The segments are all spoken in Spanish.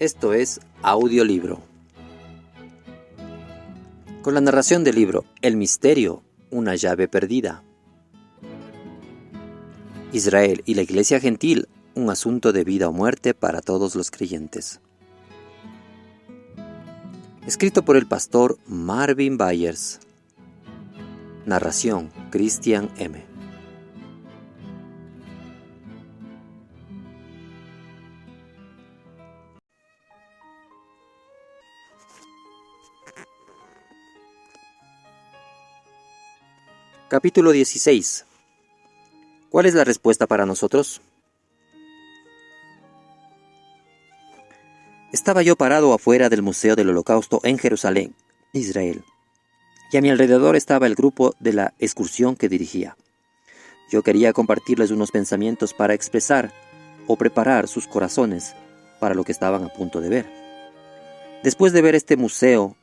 Esto es audiolibro. Con la narración del libro El misterio, una llave perdida. Israel y la Iglesia Gentil, un asunto de vida o muerte para todos los creyentes. Escrito por el pastor Marvin Byers. Narración Christian M. Capítulo 16. ¿Cuál es la respuesta para nosotros? Estaba yo parado afuera del Museo del Holocausto en Jerusalén, Israel, y a mi alrededor estaba el grupo de la excursión que dirigía. Yo quería compartirles unos pensamientos para expresar o preparar sus corazones para lo que estaban a punto de ver. Después de ver este museo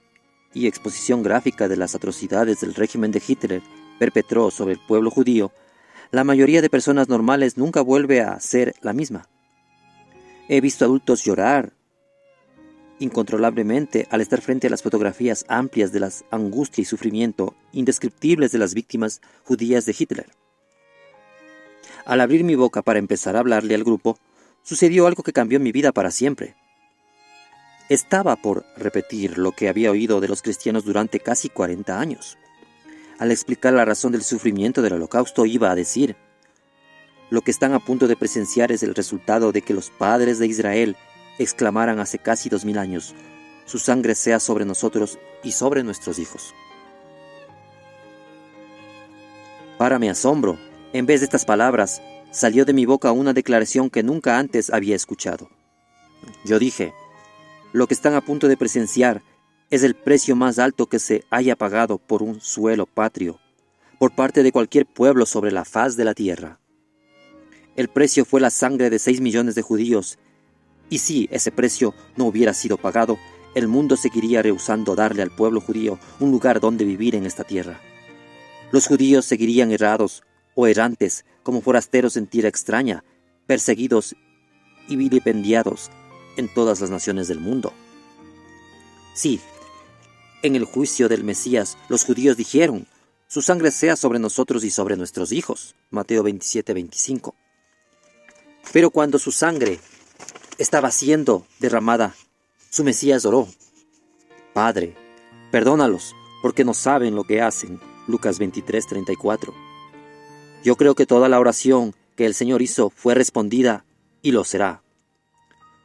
y exposición gráfica de las atrocidades del régimen de Hitler perpetró sobre el pueblo judío, la mayoría de personas normales nunca vuelve a ser la misma. He visto adultos llorar incontrolablemente al estar frente a las fotografías amplias de las angustia y sufrimiento indescriptibles de las víctimas judías de Hitler. Al abrir mi boca para empezar a hablarle al grupo, sucedió algo que cambió mi vida para siempre. Estaba por repetir lo que había oído de los cristianos durante casi 40 años. Al explicar la razón del sufrimiento del Holocausto, iba a decir: lo que están a punto de presenciar es el resultado de que los padres de Israel exclamaran hace casi 2000 años: su sangre sea sobre nosotros y sobre nuestros hijos. Para mi asombro, en vez de estas palabras, salió de mi boca una declaración que nunca antes había escuchado. Yo dije: lo que están a punto de presenciar es el precio más alto que se haya pagado por un suelo patrio, por parte de cualquier pueblo sobre la faz de la tierra. El precio fue la sangre de 6 millones de judíos, y si ese precio no hubiera sido pagado, el mundo seguiría rehusando darle al pueblo judío un lugar donde vivir en esta tierra. Los judíos seguirían errados o errantes como forasteros en tierra extraña, perseguidos y vilipendiados en todas las naciones del mundo. Sí, en el juicio del Mesías, los judíos dijeron: su sangre sea sobre nosotros y sobre nuestros hijos. Mateo 27:25. Pero cuando su sangre estaba siendo derramada, su Mesías oró: Padre, perdónalos, porque no saben lo que hacen. Lucas 23:34. Yo creo que toda la oración que el Señor hizo fue respondida y lo será.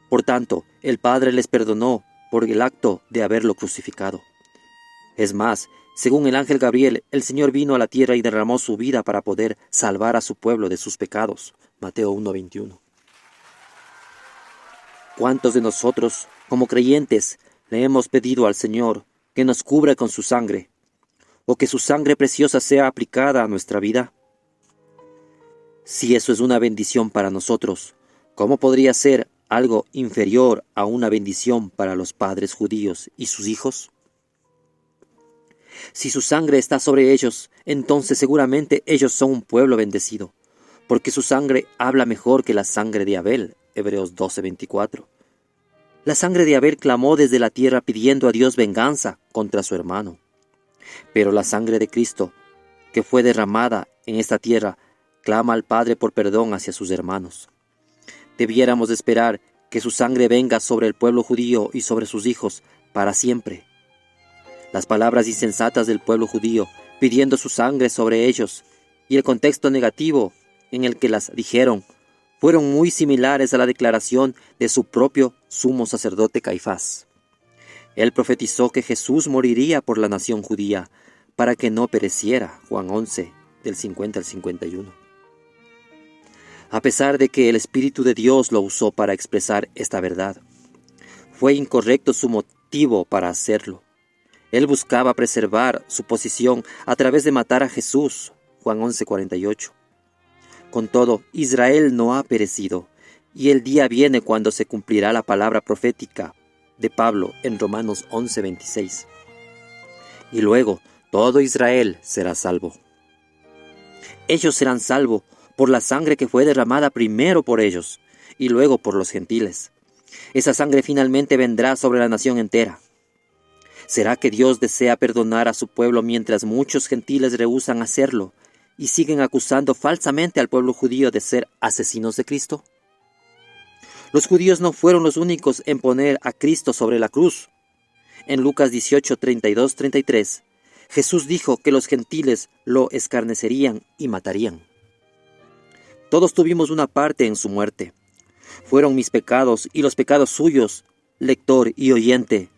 Por tanto, el Padre les perdonó por el acto de haberlo crucificado. Es más, según el ángel Gabriel, el Señor vino a la tierra y derramó su vida para poder salvar a su pueblo de sus pecados. Mateo 1:21. ¿Cuántos de nosotros, como creyentes, le hemos pedido al Señor que nos cubra con su sangre, o que su sangre preciosa sea aplicada a nuestra vida? Si eso es una bendición para nosotros, ¿cómo podría ser algo inferior a una bendición para los padres judíos y sus hijos? Si su sangre está sobre ellos, entonces seguramente ellos son un pueblo bendecido, porque su sangre habla mejor que la sangre de Abel. Hebreos 12:24. La sangre de Abel clamó desde la tierra pidiendo a Dios venganza contra su hermano. Pero la sangre de Cristo, que fue derramada en esta tierra, clama al Padre por perdón hacia sus hermanos. Debiéramos esperar que su sangre venga sobre el pueblo judío y sobre sus hijos para siempre. Las palabras insensatas del pueblo judío pidiendo su sangre sobre ellos y el contexto negativo en el que las dijeron fueron muy similares a la declaración de su propio sumo sacerdote Caifás. Él profetizó que Jesús moriría por la nación judía para que no pereciera. Juan 11, del 50 al 51. A pesar de que el Espíritu de Dios lo usó para expresar esta verdad, fue incorrecto su motivo para hacerlo. Él buscaba preservar su posición a través de matar a Jesús. Juan 11:48. Con todo, Israel no ha perecido, y el día viene cuando se cumplirá la palabra profética de Pablo en Romanos 11:26. Y luego, todo Israel será salvo. Ellos serán salvos por la sangre que fue derramada primero por ellos y luego por los gentiles. Esa sangre finalmente vendrá sobre la nación entera. ¿Será que Dios desea perdonar a su pueblo mientras muchos gentiles rehúsan hacerlo y siguen acusando falsamente al pueblo judío de ser asesinos de Cristo? Los judíos no fueron los únicos en poner a Cristo sobre la cruz. En Lucas 18, 32, 33, Jesús dijo que los gentiles lo escarnecerían y matarían. Todos tuvimos una parte en su muerte. Fueron mis pecados y los pecados suyos, lector y oyente,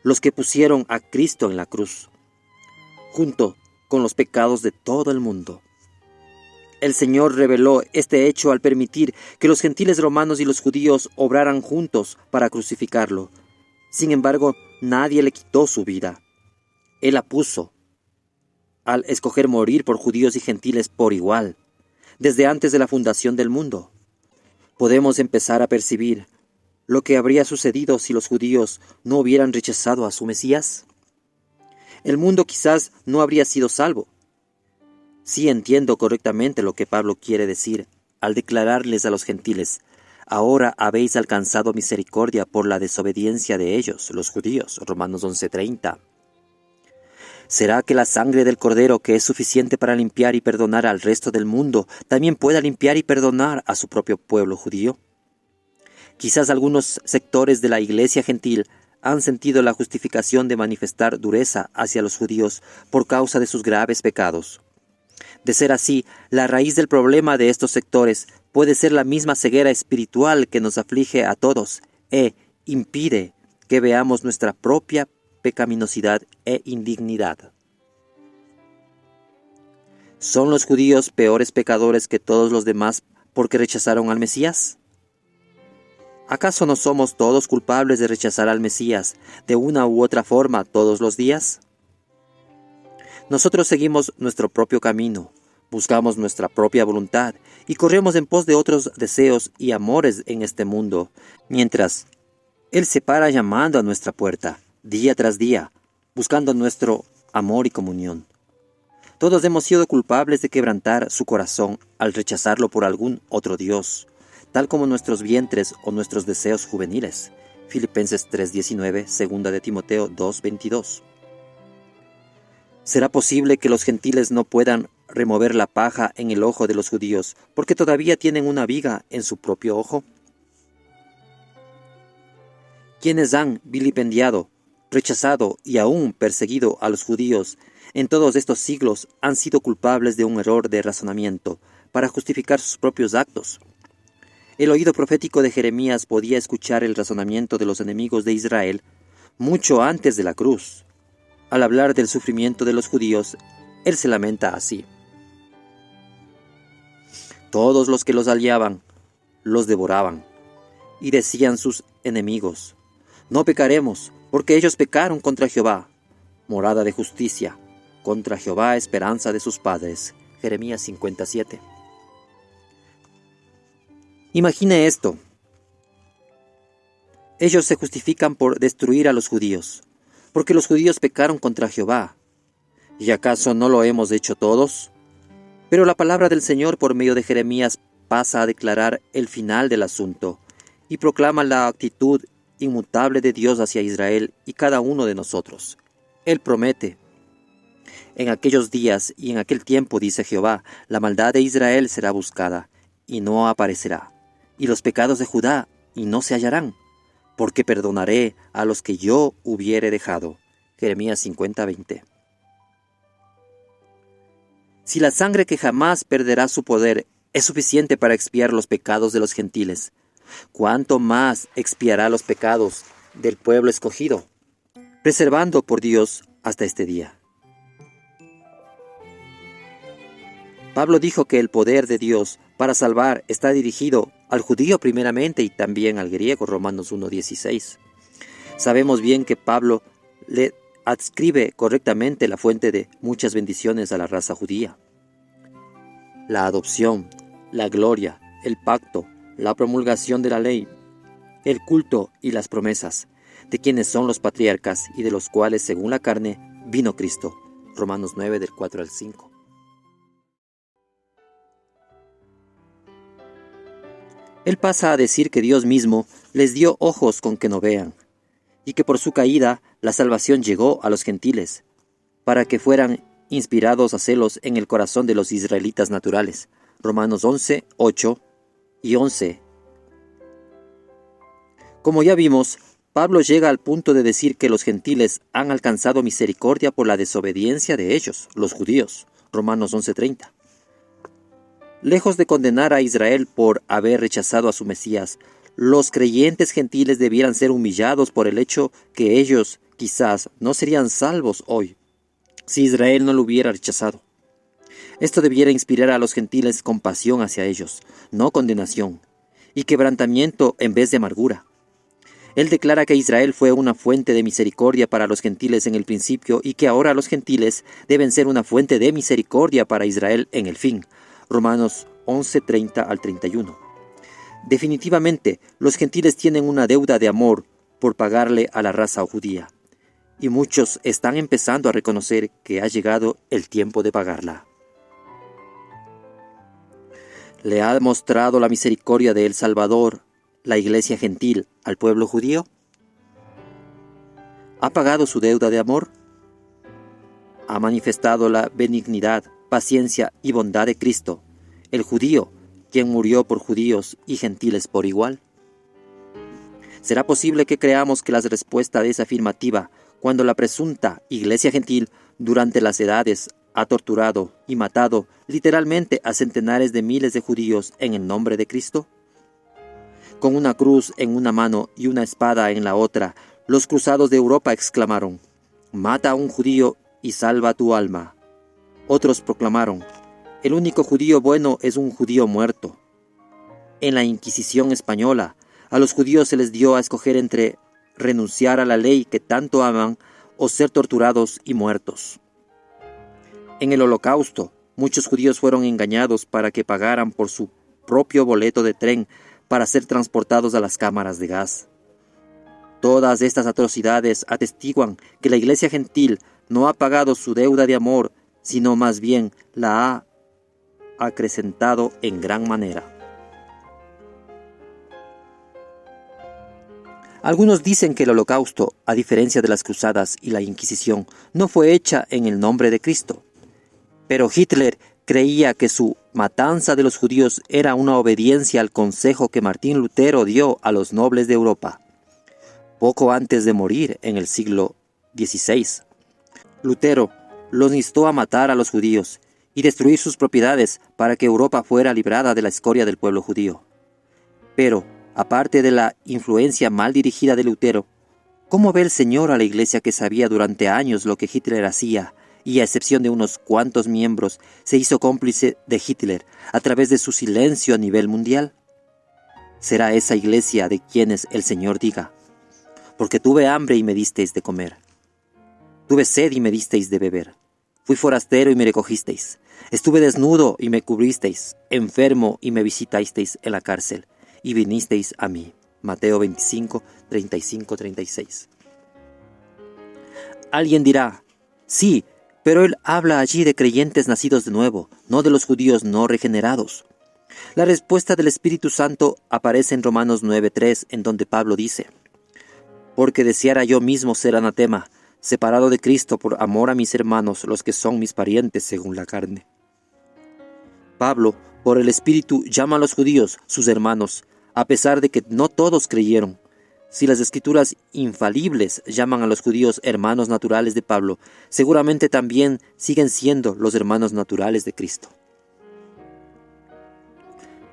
los que pusieron a Cristo en la cruz, junto con los pecados de todo el mundo. El Señor reveló este hecho al permitir que los gentiles romanos y los judíos obraran juntos para crucificarlo. Sin embargo, nadie le quitó su vida. Él la puso al escoger morir por judíos y gentiles por igual, desde antes de la fundación del mundo. Podemos empezar a percibir lo que habría sucedido si los judíos no hubieran rechazado a su Mesías. El mundo quizás no habría sido salvo. Sí entiendo correctamente lo que Pablo quiere decir al declararles a los gentiles: ahora habéis alcanzado misericordia por la desobediencia de ellos, los judíos. Romanos 11:30. ¿Será que la sangre del Cordero, que es suficiente para limpiar y perdonar al resto del mundo, también pueda limpiar y perdonar a su propio pueblo judío? Quizás algunos sectores de la iglesia gentil han sentido la justificación de manifestar dureza hacia los judíos por causa de sus graves pecados. De ser así, la raíz del problema de estos sectores puede ser la misma ceguera espiritual que nos aflige a todos e impide que veamos nuestra propia pecaminosidad e indignidad. ¿Son los judíos peores pecadores que todos los demás porque rechazaron al Mesías? ¿Acaso no somos todos culpables de rechazar al Mesías de una u otra forma todos los días? Nosotros seguimos nuestro propio camino, buscamos nuestra propia voluntad y corremos en pos de otros deseos y amores en este mundo, mientras Él se para llamando a nuestra puerta, día tras día, buscando nuestro amor y comunión. Todos hemos sido culpables de quebrantar su corazón al rechazarlo por algún otro Dios, tal como nuestros vientres o nuestros deseos juveniles. Filipenses 3:19, 2 de Timoteo 2:22. ¿Será posible que los gentiles no puedan remover la paja en el ojo de los judíos porque todavía tienen una viga en su propio ojo? Quienes han vilipendiado, rechazado y aún perseguido a los judíos en todos estos siglos han sido culpables de un error de razonamiento para justificar sus propios actos. El oído profético de Jeremías podía escuchar el razonamiento de los enemigos de Israel mucho antes de la cruz. Al hablar del sufrimiento de los judíos, él se lamenta así: todos los que los aliaban, los devoraban, y decían sus enemigos: no pecaremos, porque ellos pecaron contra Jehová, morada de justicia, contra Jehová esperanza de sus padres. Jeremías 57. Imagine esto. Ellos se justifican por destruir a los judíos, porque los judíos pecaron contra Jehová. ¿Y acaso no lo hemos hecho todos? Pero la palabra del Señor por medio de Jeremías pasa a declarar el final del asunto y proclama la actitud inmutable de Dios hacia Israel y cada uno de nosotros. Él promete: en aquellos días y en aquel tiempo, dice Jehová, la maldad de Israel será buscada y no aparecerá, y los pecados de Judá y no se hallarán, porque perdonaré a los que yo hubiere dejado. Jeremías 50:20. Si la sangre que jamás perderá su poder es suficiente para expiar los pecados de los gentiles, ¿cuánto más expiará los pecados del pueblo escogido, preservando por Dios hasta este día? Pablo dijo que el poder de Dios para salvar está dirigido al judío primeramente y también al griego. Romanos 1:16. Sabemos bien que Pablo le adscribe correctamente la fuente de muchas bendiciones a la raza judía: la adopción, la gloria, el pacto, la promulgación de la ley, el culto y las promesas, de quienes son los patriarcas y de los cuales, según la carne, vino Cristo. Romanos 9, del 4 al 5. Él pasa a decir que Dios mismo les dio ojos con que no vean, y que por su caída la salvación llegó a los gentiles, para que fueran inspirados a celos en el corazón de los israelitas naturales. Romanos 11, 8 y 11. Como ya vimos, Pablo llega al punto de decir que los gentiles han alcanzado misericordia por la desobediencia de ellos, los judíos. Romanos 11:30. Lejos de condenar a Israel por haber rechazado a su Mesías, los creyentes gentiles debieran ser humillados por el hecho que ellos quizás no serían salvos hoy, si Israel no lo hubiera rechazado. Esto debiera inspirar a los gentiles compasión hacia ellos, no condenación, y quebrantamiento en vez de amargura. Él declara que Israel fue una fuente de misericordia para los gentiles en el principio y que ahora los gentiles deben ser una fuente de misericordia para Israel en el fin. Romanos 11:30 al 31. Definitivamente, los gentiles tienen una deuda de amor por pagarle a la raza judía, y muchos están empezando a reconocer que ha llegado el tiempo de pagarla. ¿Le ha mostrado la misericordia de El Salvador la iglesia gentil al pueblo judío? ¿Ha pagado su deuda de amor? ¿Ha manifestado la benignidad, paciencia y bondad de Cristo, el judío, quien murió por judíos y gentiles por igual? ¿Será posible que creamos que la respuesta es afirmativa cuando la presunta iglesia gentil durante las edades ha torturado y matado literalmente a centenares de miles de judíos en el nombre de Cristo? Con una cruz en una mano y una espada en la otra, los cruzados de Europa exclamaron: «Mata a un judío y salva tu alma». Otros proclamaron: «El único judío bueno es un judío muerto». En la Inquisición española, a los judíos se les dio a escoger entre renunciar a la ley que tanto aman o ser torturados y muertos. En el Holocausto, muchos judíos fueron engañados para que pagaran por su propio boleto de tren para ser transportados a las cámaras de gas. Todas estas atrocidades atestiguan que la iglesia gentil no ha pagado su deuda de amor, sino más bien la ha acrecentado en gran manera. Algunos dicen que el Holocausto, a diferencia de las Cruzadas y la Inquisición, no fue hecha en el nombre de Cristo. Pero Hitler creía que su matanza de los judíos era una obediencia al consejo que Martín Lutero dio a los nobles de Europa, poco antes de morir en el siglo XVI. Lutero los instó a matar a los judíos y destruir sus propiedades para que Europa fuera librada de la escoria del pueblo judío. Pero, aparte de la influencia mal dirigida de Lutero, ¿cómo ve el Señor a la iglesia que sabía durante años lo que Hitler hacía y, a excepción de unos cuantos miembros, se hizo cómplice de Hitler a través de su silencio a nivel mundial? Será esa iglesia de quienes el Señor diga: «Porque tuve hambre y me disteis de comer. Tuve sed y me disteis de beber. Fui forastero y me recogisteis. Estuve desnudo y me cubristeis. Enfermo y me visitasteis en la cárcel. Y vinisteis a mí». Mateo 25, 35, 36. Alguien dirá: «Sí, pero él habla allí de creyentes nacidos de nuevo, no de los judíos no regenerados». La respuesta del Espíritu Santo aparece en Romanos 9:3, en donde Pablo dice: «Porque deseara yo mismo ser anatema, separado de Cristo por amor a mis hermanos, los que son mis parientes según la carne». Pablo, por el Espíritu, llama a los judíos sus hermanos, a pesar de que no todos creyeron. Si las Escrituras infalibles llaman a los judíos hermanos naturales de Pablo, seguramente también siguen siendo los hermanos naturales de Cristo.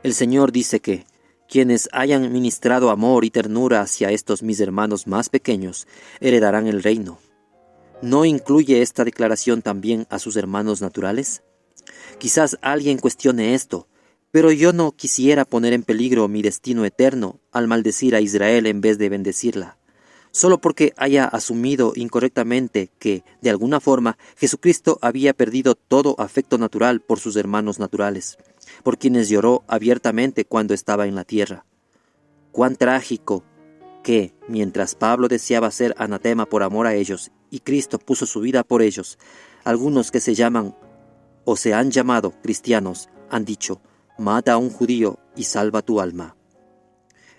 El Señor dice que quienes hayan ministrado amor y ternura hacia estos mis hermanos más pequeños heredarán el reino. ¿No incluye esta declaración también a sus hermanos naturales? Quizás alguien cuestione esto, pero yo no quisiera poner en peligro mi destino eterno al maldecir a Israel en vez de bendecirla, solo porque haya asumido incorrectamente que, de alguna forma, Jesucristo había perdido todo afecto natural por sus hermanos naturales, por quienes lloró abiertamente cuando estaba en la tierra. Cuán trágico que, mientras Pablo deseaba ser anatema por amor a ellos, y Cristo puso su vida por ellos, algunos que se llaman o se han llamado cristianos han dicho: «Mata a un judío y salva tu alma».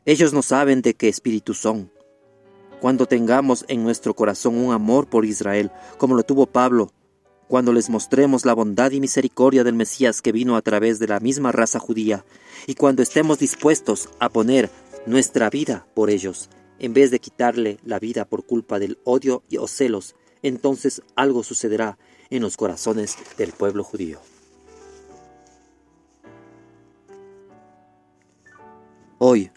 Ellos no saben de qué espíritu son. Cuando tengamos en nuestro corazón un amor por Israel, como lo tuvo Pablo, cuando les mostremos la bondad y misericordia del Mesías que vino a través de la misma raza judía, y cuando estemos dispuestos a poner nuestra vida por ellos, en vez de quitarle la vida por culpa del odio o celos, entonces algo sucederá en los corazones del pueblo judío. Hoy,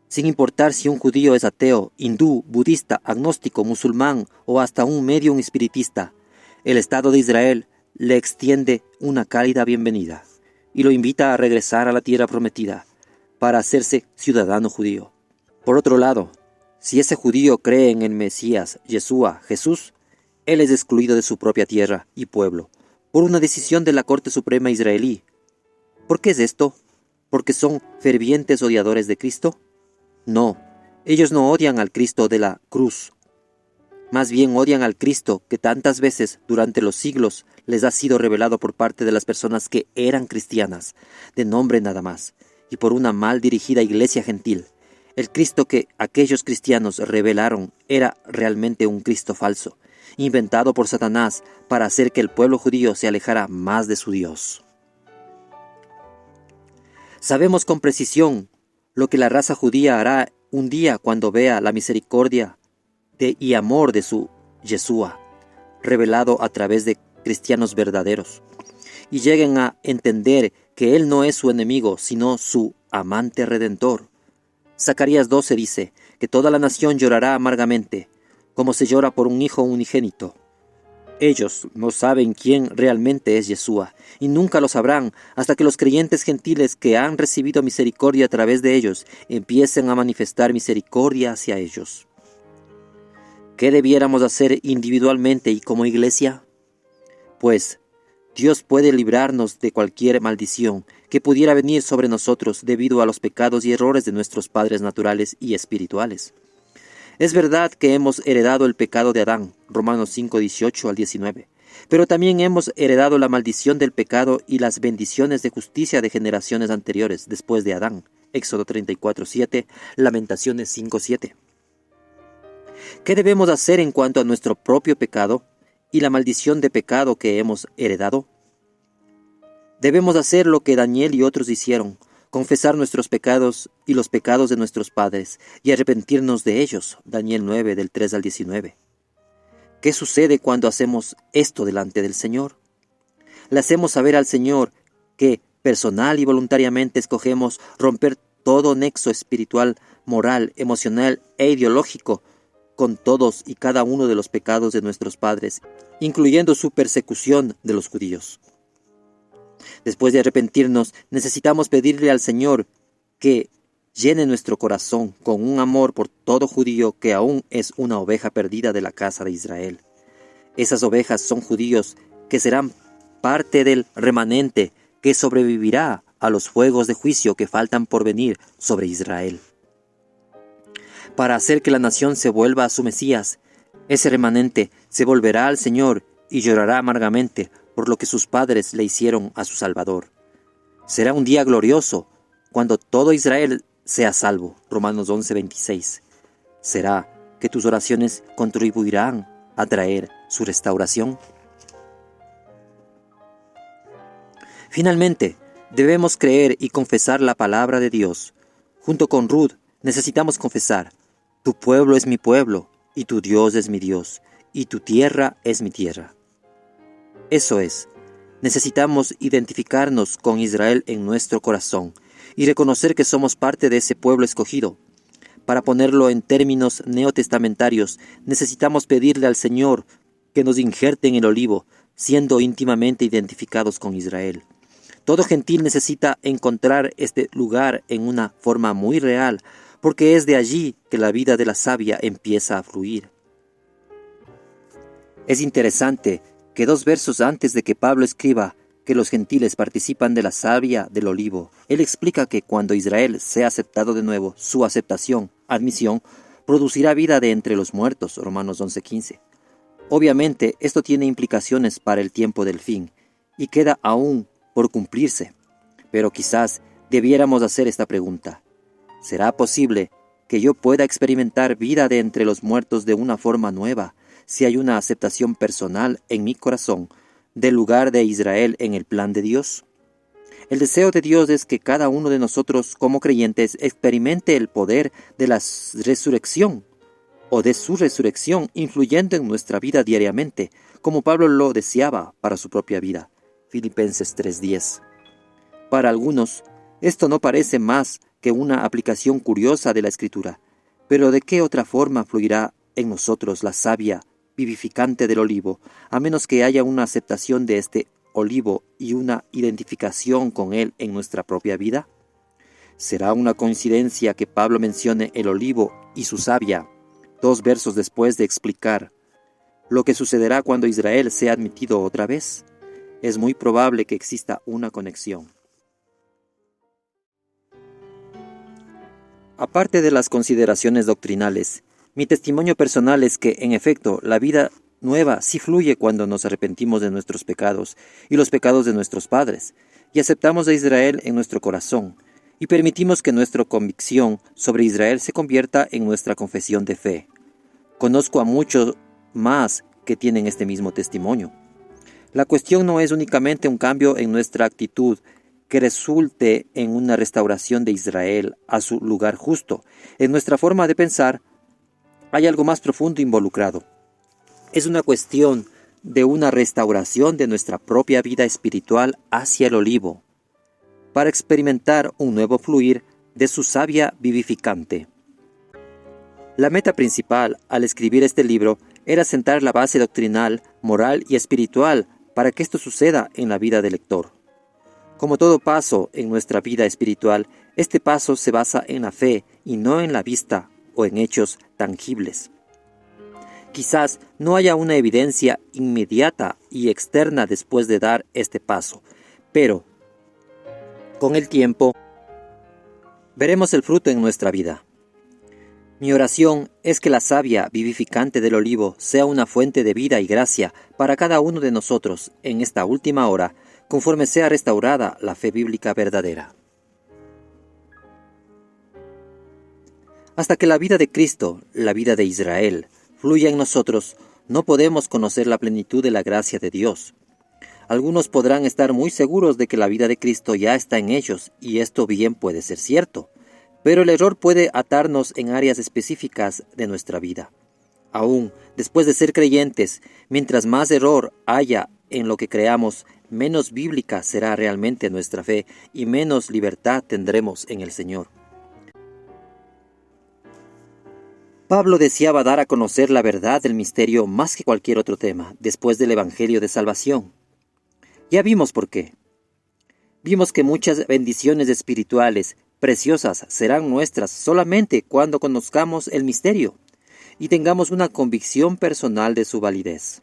sin importar si un judío es ateo, hindú, budista, agnóstico, musulmán o hasta un medium espiritista, el Estado de Israel le extiende una cálida bienvenida y lo invita a regresar a la tierra prometida para hacerse ciudadano judío. Por otro lado, si ese judío cree en el Mesías, Yeshua, Jesús, él es excluido de su propia tierra y pueblo por una decisión de la Corte Suprema israelí. ¿Por qué es esto? ¿Porque son fervientes odiadores de Cristo? No, ellos no odian al Cristo de la cruz. Más bien odian al Cristo que tantas veces durante los siglos les ha sido revelado por parte de las personas que eran cristianas, de nombre nada más, y por una mal dirigida iglesia gentil. El Cristo que aquellos cristianos revelaron era realmente un Cristo falso, inventado por Satanás para hacer que el pueblo judío se alejara más de su Dios. Sabemos con precisión lo que la raza judía hará un día cuando vea la misericordia y amor de su Yeshua, revelado a través de cristianos verdaderos, y lleguen a entender que Él no es su enemigo, sino su amante redentor. Zacarías 12 dice que toda la nación llorará amargamente, como se llora por un hijo unigénito. Ellos no saben quién realmente es Yeshua, y nunca lo sabrán hasta que los creyentes gentiles que han recibido misericordia a través de ellos empiecen a manifestar misericordia hacia ellos. ¿Qué debiéramos hacer individualmente y como iglesia? Pues Dios puede librarnos de cualquier maldición que pudiera venir sobre nosotros debido a los pecados y errores de nuestros padres naturales y espirituales. Es verdad que hemos heredado el pecado de Adán, Romanos 5, 18 al 19, pero también hemos heredado la maldición del pecado y las bendiciones de justicia de generaciones anteriores después de Adán, Éxodo 34, 7, Lamentaciones 5, 7. ¿Qué debemos hacer en cuanto a nuestro propio pecado y la maldición de pecado que hemos heredado? Debemos hacer lo que Daniel y otros hicieron, confesar nuestros pecados y los pecados de nuestros padres y arrepentirnos de ellos, Daniel 9, del 3 al 19. ¿Qué sucede cuando hacemos esto delante del Señor? Le hacemos saber al Señor que personal y voluntariamente escogemos romper todo nexo espiritual, moral, emocional e ideológico con todos y cada uno de los pecados de nuestros padres, incluyendo su persecución de los judíos. Después de arrepentirnos, necesitamos pedirle al Señor que llene nuestro corazón con un amor por todo judío que aún es una oveja perdida de la casa de Israel. Esas ovejas son judíos que serán parte del remanente que sobrevivirá a los fuegos de juicio que faltan por venir sobre Israel. Para hacer que la nación se vuelva a su Mesías, ese remanente se volverá al Señor y llorará amargamente por lo que sus padres le hicieron a su Salvador. Será un día glorioso cuando todo Israel sea salvo, Romanos 11, 26. ¿Será que tus oraciones contribuirán a traer su restauración? Finalmente, debemos creer y confesar la palabra de Dios. Junto con Ruth, necesitamos confesar: tu pueblo es mi pueblo, y tu Dios es mi Dios, y tu tierra es mi tierra. Eso es, necesitamos identificarnos con Israel en nuestro corazón y reconocer que somos parte de ese pueblo escogido. Para ponerlo en términos neotestamentarios, necesitamos pedirle al Señor que nos injerte en el olivo, siendo íntimamente identificados con Israel. Todo gentil necesita encontrar este lugar en una forma muy real, porque es de allí que la vida de la savia empieza a fluir. Es interesante que 2 versos antes de que Pablo escriba que los gentiles participan de la savia del olivo, él explica que cuando Israel sea aceptado de nuevo, su aceptación, admisión, producirá vida de entre los muertos, Romanos 11:15. Obviamente, esto tiene implicaciones para el tiempo del fin, y queda aún por cumplirse. Pero quizás debiéramos hacer esta pregunta: ¿Será posible que yo pueda experimentar vida de entre los muertos de una forma nueva si hay una aceptación personal en mi corazón del lugar de Israel en el plan de Dios? El deseo de Dios es que cada uno de nosotros como creyentes experimente el poder de la resurrección o de su resurrección influyendo en nuestra vida diariamente, como Pablo lo deseaba para su propia vida. Filipenses 3:10. Para algunos, esto no parece más que una aplicación curiosa de la Escritura, pero ¿de qué otra forma fluirá en nosotros la savia vivificante del olivo, a menos que haya una aceptación de este olivo y una identificación con él en nuestra propia vida? ¿Será una coincidencia que Pablo mencione el olivo y su savia 2 versos después de explicar lo que sucederá cuando Israel sea admitido otra vez? Es muy probable que exista una conexión. Aparte de las consideraciones doctrinales, mi testimonio personal es que, en efecto, la vida nueva sí fluye cuando nos arrepentimos de nuestros pecados y los pecados de nuestros padres, y aceptamos a Israel en nuestro corazón, y permitimos que nuestra convicción sobre Israel se convierta en nuestra confesión de fe. Conozco a muchos más que tienen este mismo testimonio. La cuestión no es únicamente un cambio en nuestra actitud que resulte en una restauración de Israel a su lugar justo. En nuestra forma de pensar hay algo más profundo involucrado. Es una cuestión de una restauración de nuestra propia vida espiritual hacia el olivo, para experimentar un nuevo fluir de su savia vivificante. La meta principal al escribir este libro era sentar la base doctrinal, moral y espiritual para que esto suceda en la vida del lector. Como todo paso en nuestra vida espiritual, este paso se basa en la fe y no en la vista o en hechos tangibles. Quizás no haya una evidencia inmediata y externa después de dar este paso, pero con el tiempo veremos el fruto en nuestra vida. Mi oración es que la savia vivificante del olivo sea una fuente de vida y gracia para cada uno de nosotros en esta última hora, conforme sea restaurada la fe bíblica verdadera. Hasta que la vida de Cristo, la vida de Israel, fluya en nosotros, no podemos conocer la plenitud de la gracia de Dios. Algunos podrán estar muy seguros de que la vida de Cristo ya está en ellos, y esto bien puede ser cierto, pero el error puede atarnos en áreas específicas de nuestra vida. Aún después de ser creyentes, mientras más error haya en lo que creamos, menos bíblica será realmente nuestra fe y menos libertad tendremos en el Señor. Pablo deseaba dar a conocer la verdad del misterio más que cualquier otro tema, después del Evangelio de Salvación. Ya vimos por qué. Vimos que muchas bendiciones espirituales preciosas serán nuestras solamente cuando conozcamos el misterio y tengamos una convicción personal de su validez.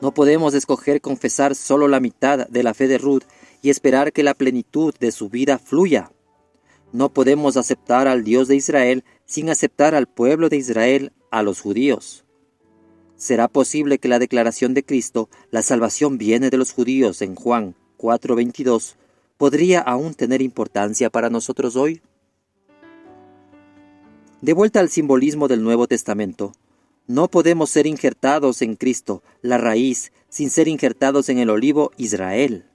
No podemos escoger confesar solo la mitad de la fe de Ruth y esperar que la plenitud de su vida fluya. No podemos aceptar al Dios de Israel sin aceptar al pueblo de Israel, a los judíos. ¿Será posible que la declaración de Cristo, la salvación viene de los judíos en Juan 4:22, podría aún tener importancia para nosotros hoy? De vuelta al simbolismo del Nuevo Testamento, no podemos ser injertados en Cristo, la raíz, sin ser injertados en el olivo Israel.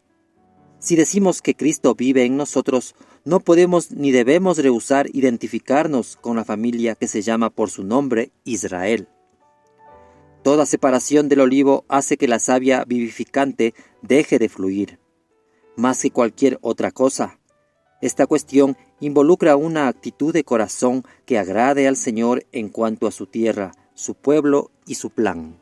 Si decimos que Cristo vive en nosotros, no podemos ni debemos rehusar identificarnos con la familia que se llama por su nombre Israel. Toda separación del olivo hace que la savia vivificante deje de fluir. Más que cualquier otra cosa, esta cuestión involucra una actitud de corazón que agrade al Señor en cuanto a su tierra, su pueblo y su plan.